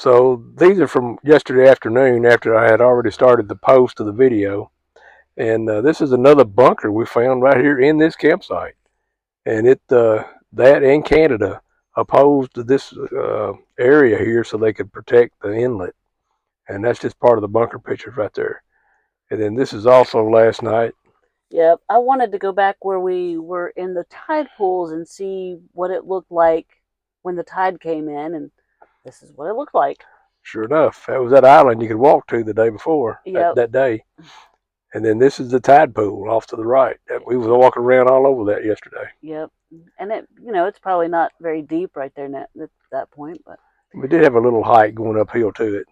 So these are from yesterday afternoon after I had already started the post of the video. And this is another bunker we found right here in this campsite. And that and Canada opposed this area here so they could protect the inlet. And that's just part of the bunker pictures right there. And then this is also last night. Yep, I wanted to go back where we were in the tide pools and see what it looked like when the tide came in, and this is what it looked like. Sure enough, that was that island you could walk to the day before, Yep, that day. And then this is the tide pool off to the right. We was walking around all over that yesterday. yep, and it's probably not very deep right there at that point, but We did have a little hike going uphill to it.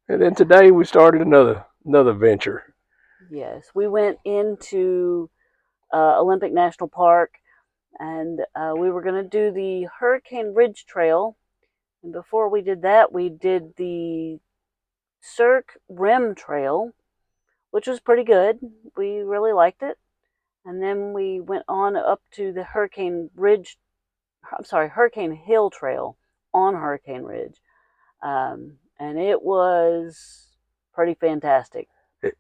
And then today we started another venture. yes, we went into Olympic National Park, and we were going to do the Hurricane Ridge Trail. And before we did that, we did the Cirque Rim Trail, which was pretty good. We really liked it. And then we went on up to the Hurricane Hill Trail on Hurricane Ridge. And it was pretty fantastic.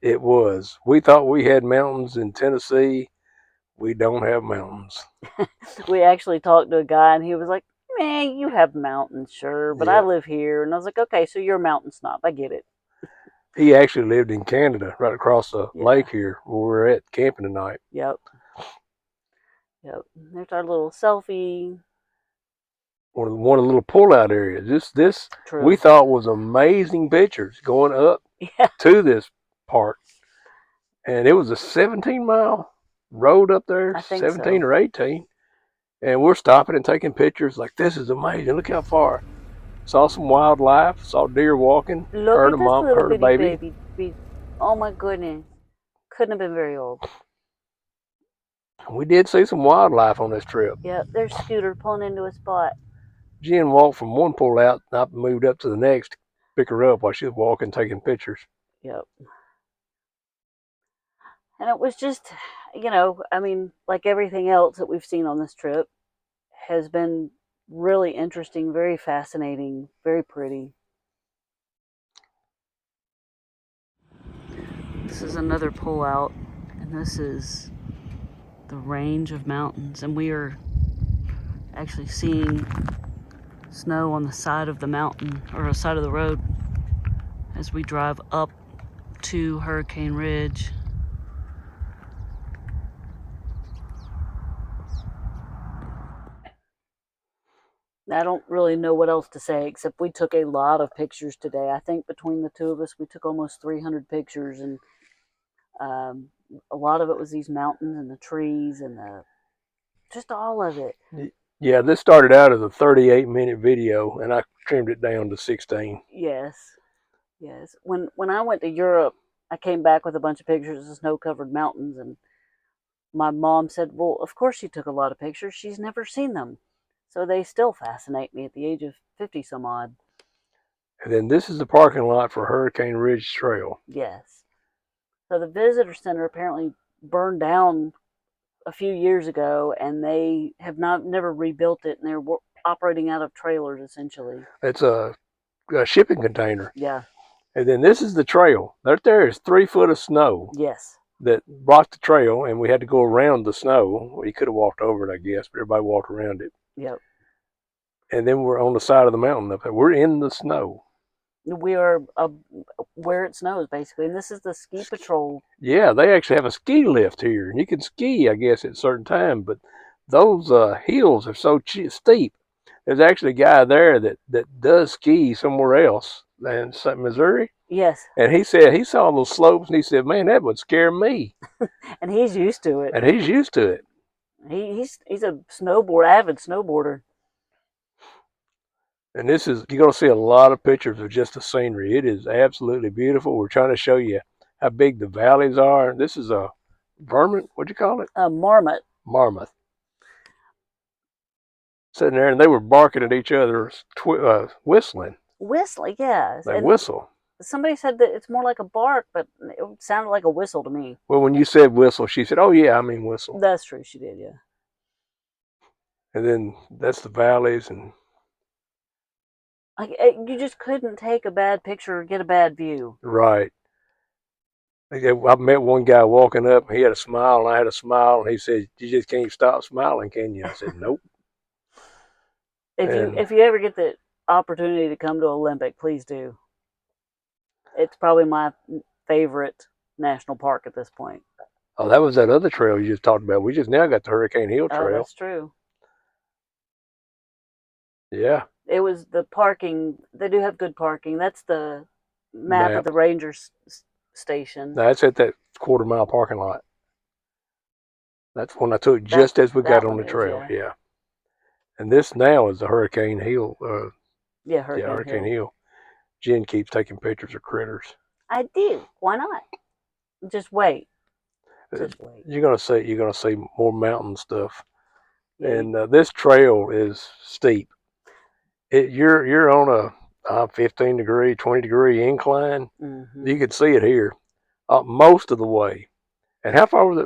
It was. We thought we had mountains in Tennessee. We don't have mountains. We actually talked to a guy, and he was like, "Man, you have mountains, sure, but I live here." And I was like, "Okay, so you're a mountain snob. I get it." He actually lived in Canada, right across the lake here where we're at camping tonight. Yep. Yep. There's our little selfie. One of the little pull-out areas. This True. we thought was amazing pictures going up to this part, and it was a 17-mile road up there, I think 17 so. or 18, and we're stopping and taking pictures like this is amazing. Look how far. Saw some wildlife, saw deer walking, Look at this little bitty baby. Oh my goodness. Couldn't have been very old. We did see some wildlife on this trip. Yep, there's Scooter pulling into a spot. Jen walked from one pull out, and I moved up to the next to pick her up while she was walking, taking pictures. Yep. And it was just, I mean, like everything else that we've seen on this trip, has been really interesting, very fascinating, very pretty. This is another pull out, and this is the range of mountains, and we are actually seeing snow on the side of the mountain, or the side of the road, as we drive up to Hurricane Ridge. I don't really know what else to say, except we took a lot of pictures today. I think between the two of us, we took almost 300 pictures, and a lot of it was these mountains and the trees and just all of it. Yeah, this started out as a 38-minute video, and I trimmed it down to 16. Yes, yes. When I went to Europe, I came back with a bunch of pictures of snow-covered mountains, and my mom said, "Well, of course she took a lot of pictures. She's never seen them." So they still fascinate me at the age of 50 some odd. And then this is the parking lot for Hurricane Ridge Trail. Yes. So the visitor center apparently burned down a few years ago, and they have never rebuilt it, and they're operating out of trailers essentially. It's a shipping container. Yeah. And then this is the trail. Right there is 3 foot of snow. Yes. That blocked the trail, and we had to go around the snow. Well, you could have walked over it, I guess, but everybody walked around it. Yep. And then we're on the side of the mountain up there. We're in the snow. We are where it snows, basically. And this is the ski patrol. Yeah, they actually have a ski lift here. And you can ski, I guess, at a certain time, but those hills are so steep. There's actually a guy there that does ski somewhere else in Missouri. Yes. And he said he saw those slopes, and he said, "Man, that would scare me." And he's used to it. And he's used to it. He's a avid snowboarder. And this is, you're going to see a lot of pictures of just the scenery. It is absolutely beautiful. We're trying to show you how big the valleys are. This is a vermin, what'd you call it? A marmot. Marmoth. Sitting there, and they were barking at each other, whistling. Whistling, yes. They whistle. Somebody said that it's more like a bark, but it sounded like a whistle to me. Well, when you said whistle, she said, "Oh yeah, I mean whistle." That's true, she did, yeah. And then that's the valleys, and Like you just couldn't take a bad picture or get a bad view. Right. I met one guy walking up. He had a smile, and I had a smile, and he said, "You just can't stop smiling, can you?" I said, "Nope." And If you ever get the opportunity to come to Olympic, please do. It's probably my favorite national park at this point. oh, that was that other trail you just talked about. We just now got the Hurricane Hill Oh, Trail. that's true. Yeah, It was the parking. They do have good parking. That's the map of map. the Rangers station. That's at that quarter-mile parking lot. That's one I took That just as we got that on one the is, trail. yeah. Yeah. And this now is the Hurricane Hill. Yeah, Yeah, Hurricane Hurricane Hill. Hill. Jen keeps taking pictures of critters. I do. Why not? Just wait. Uh, Just wait. You're gonna see more mountain stuff. Yeah. And this trail is steep. You're on a 15-degree, 20-degree incline. Mm-hmm. You could see it here most of the way. And how far was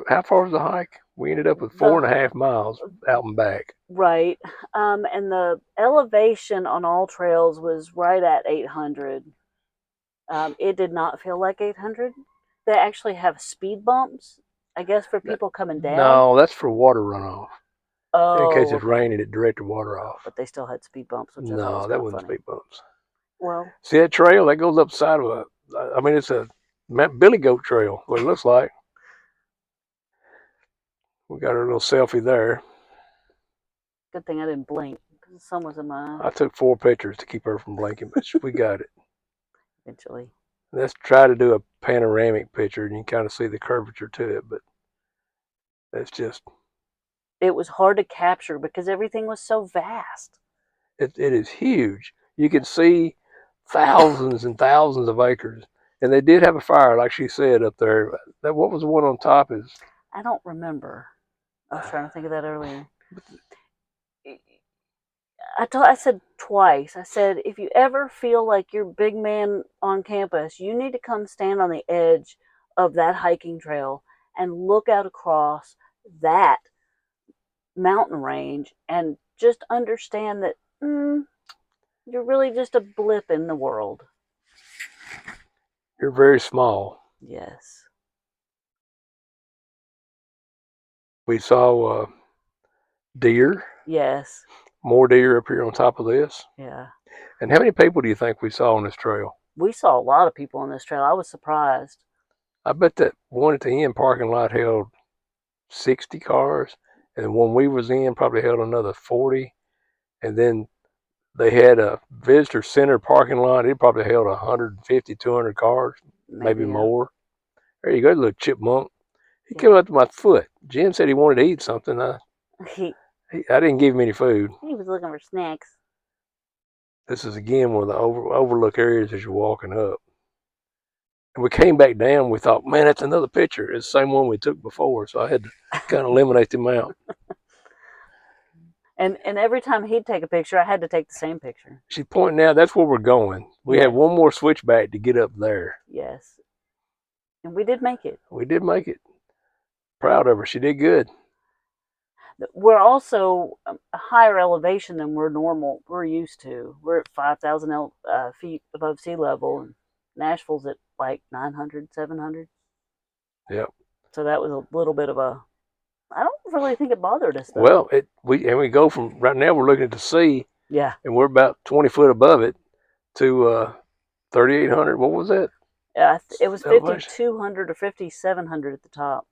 the hike? We ended up with The 4.5 miles out and back. right, and the elevation on all trails was right at 800. It did not feel like 800. They actually have speed bumps, I guess, for people coming down. No, that's for water runoff. In case Oh, it's okay. raining, it directed water off. But they still had speed bumps, which I thought was No, kind that of wasn't funny. speed bumps. Well, See that trail that goes up the side of a? I mean, it's a Billy Goat Trail. What it looks like. We got our little selfie there. good thing I didn't blink because the sun was in my eye I took 4 pictures to keep her from blinking, but we got it. eventually. Let's try to do a panoramic picture, and you can kind of see the curvature to it, but that's just It was hard to capture because everything was so vast. it is huge. You can see thousands and thousands of acres, and they did have a fire, like she said up there. That what was the one on top is I don't remember. I was trying to think of that earlier. I said twice. I said, if you ever feel like you're big man on campus, you need to come stand on the edge of that hiking trail and look out across that mountain range and just understand that you're really just a blip in the world. you're very small. Yes. We saw deer, Yes. more deer up here on top of this. Yeah. And how many people do you think we saw on this trail? We saw a lot of people on this trail. I was surprised. I bet that one at the end parking lot held 60 cars, and the one we was in probably held another 40. And then they had a visitor center parking lot. It probably held 150, 200 cars, maybe Yeah. more. There you go, little chipmunk. He Yeah. came up to my foot. Jen said he wanted to eat something. I didn't give him any food. He was looking for snacks. This is again one of the overlook areas as you're walking up. And we came back down. We thought, man, that's another picture. It's the same one we took before. So I had to kind of eliminate them out. And every time he'd take a picture, I had to take the same picture. She's pointing out that's where we're going. We had one more switchback to get up there. Yes. And we did make it. We did make it. Proud of her. She did good. We're also a higher elevation than we're used to. We're at 5,000 feet above sea level, and Nashville's at like 900, 700. Yep. So that was a little bit of a. I don't really think it bothered us though. Well, we go from right now we're looking at the sea. Yeah. And we're about 20 foot above it to 3,800. What was that? It was 5,200 or 5,700 at the top.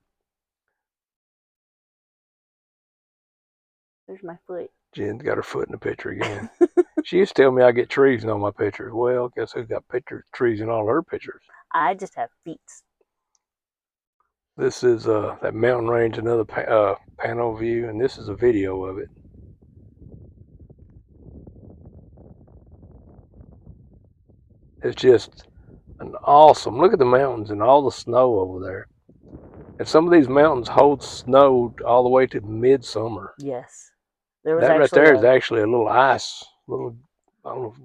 There's my foot. Jen's got her foot in the picture again. She used to tell me I get trees in all my pictures. Well, guess who's got trees in all her pictures? I just have feet. This is that mountain range, another panel view, and this is a video of it. It's just an awesome. Look at the mountains and all the snow over there. And some of these mountains hold snow all the way to midsummer. Yes. There was that right there is actually a little ice, I don't know,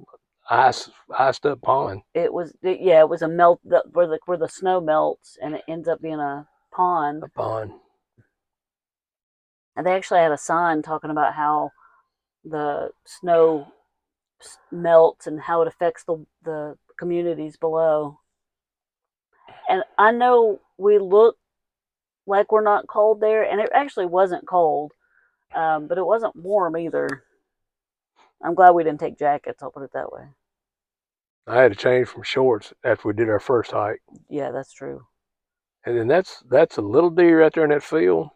iced up pond. It was a melt where the snow melts and it ends up being a pond. A pond. And they actually had a sign talking about how the snow melts and how it affects the communities below. And I know we look like we're not cold there, and it actually wasn't cold, but it wasn't warm either. I'm glad we didn't take jackets, I'll put it that way. I had to change from shorts after we did our first hike. Yeah, that's true. And then that's a little deer out there in that field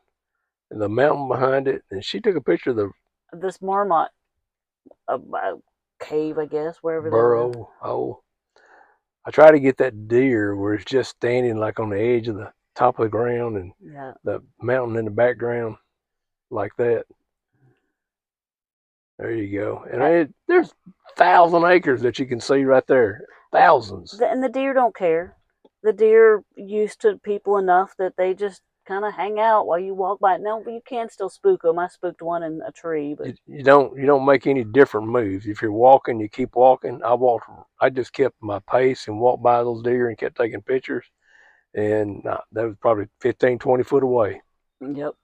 and the mountain behind it. And she took a picture of the This Marmot cave, I guess, wherever burrow. Oh, I try to get that deer where it's just standing like on the edge of the top of the ground and yeah, the mountain in the background like that. There you go. And there's 1,000 acres that you can see right there. Thousands. and the deer don't care. The deer used to people enough that they just kind of hang out while you walk by. No, but you can still spook them. I spooked one in a tree, but You don't make any different moves. If you're walking, you keep walking. I just kept my pace and walked by those deer and kept taking pictures. And that was probably 15, 20 foot away. yep,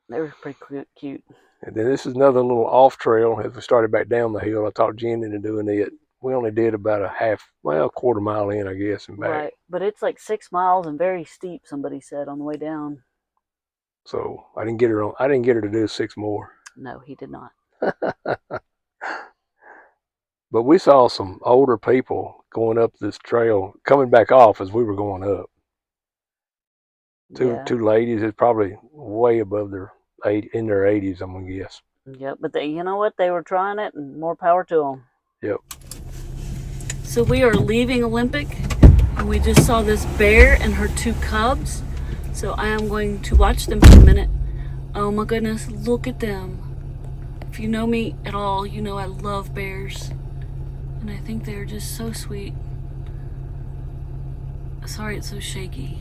they were pretty cute. And then this is another little off trail. As we started back down the hill, I talked Jen into doing it. We only did about a quarter mile in, I guess, and back. Right, but it's like 6 miles and very steep. Somebody said on the way down. So I didn't get her to do 6 more. No, he did not. But we saw some older people going up this trail, coming back off as we were going up. Two ladies, it's probably way above in their 80s, I'm gonna guess. Yep, but you know what? They were trying it, and more power to them. Yep. So we are leaving Olympic, and we just saw this bear and her 2 cubs. So I am going to watch them for a minute. Oh my goodness, look at them. If you know me at all, you know I love bears. And I think they're just so sweet. Sorry it's so shaky.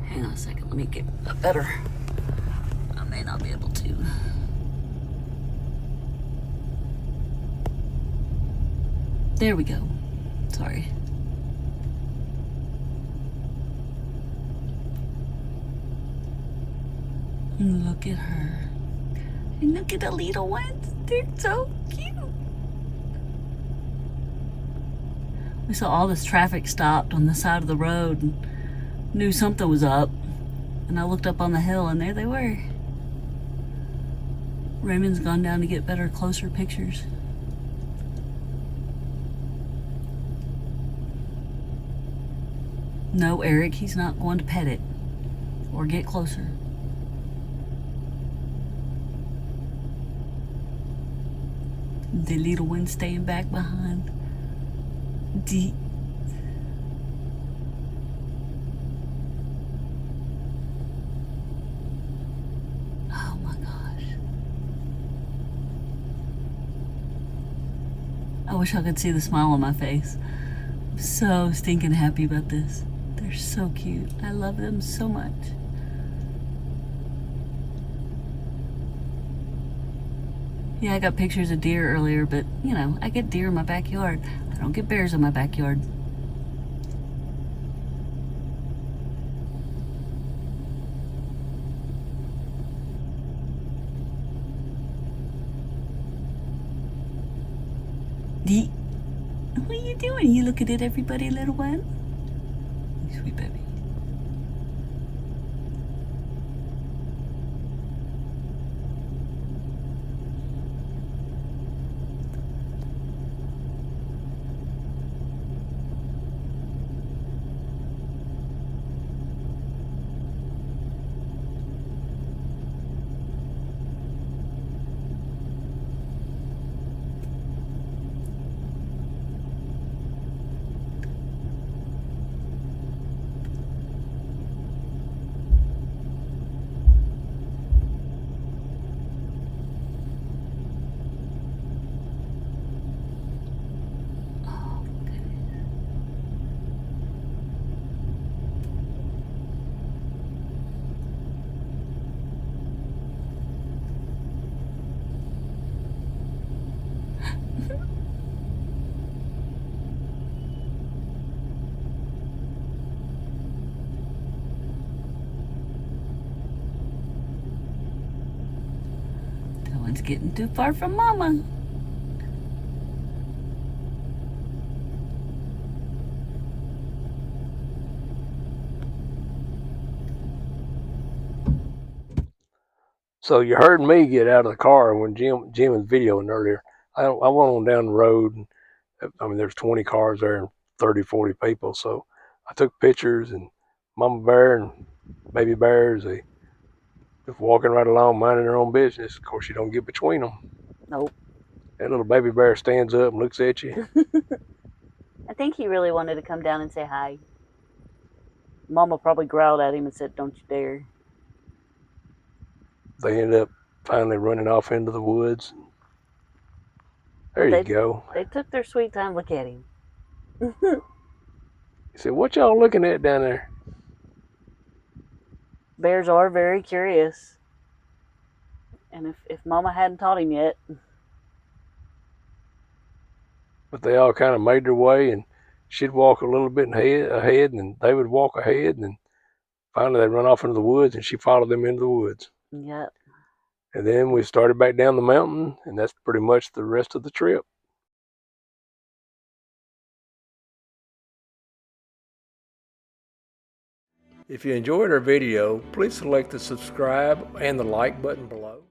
Hang on a second, let me get a better. I may not be able to. There we go. Sorry. Look at her. And look at the little ones. They're so cute. We saw all this traffic stopped on the side of the road and knew something was up. And I looked up on the hill and there they were. Raymond's gone down to get better, closer pictures. No, Eric, he's not going to pet it or get closer. The little one staying back behind. Oh my gosh. I wish I could see the smile on my face. I'm so stinking happy about this. They're so cute. I love them so much. Yeah, I got pictures of deer earlier, but you know, I get deer in my backyard. I don't get bears in my backyard. What are you doing? You looking at everybody, little one? Sweet baby. one's getting too far from Mama. So you heard me get out of the car when Jim was videoing earlier. I went on down the road, and I mean, there's 20 cars there and 30, 40 people. So I took pictures, and Mama Bear and Baby Bears, they just walking right along, minding their own business. Of course, you don't get between them. Nope. That little Baby Bear stands up and looks at you. I think he really wanted to come down and say hi. Mama probably growled at him and said, "Don't you dare." They ended up finally running off into the woods. There you go. They took their sweet time. Look at him. He said, "What y'all looking at down there?" Bears are very curious. And if Mama hadn't taught him yet. But they all kind of made their way, and she'd walk a little bit ahead, and they would walk ahead, and finally they'd run off into the woods, and she followed them into the woods. Yep. And then we started back down the mountain, and that's pretty much the rest of the trip. If you enjoyed our video, please select the subscribe and the like button below.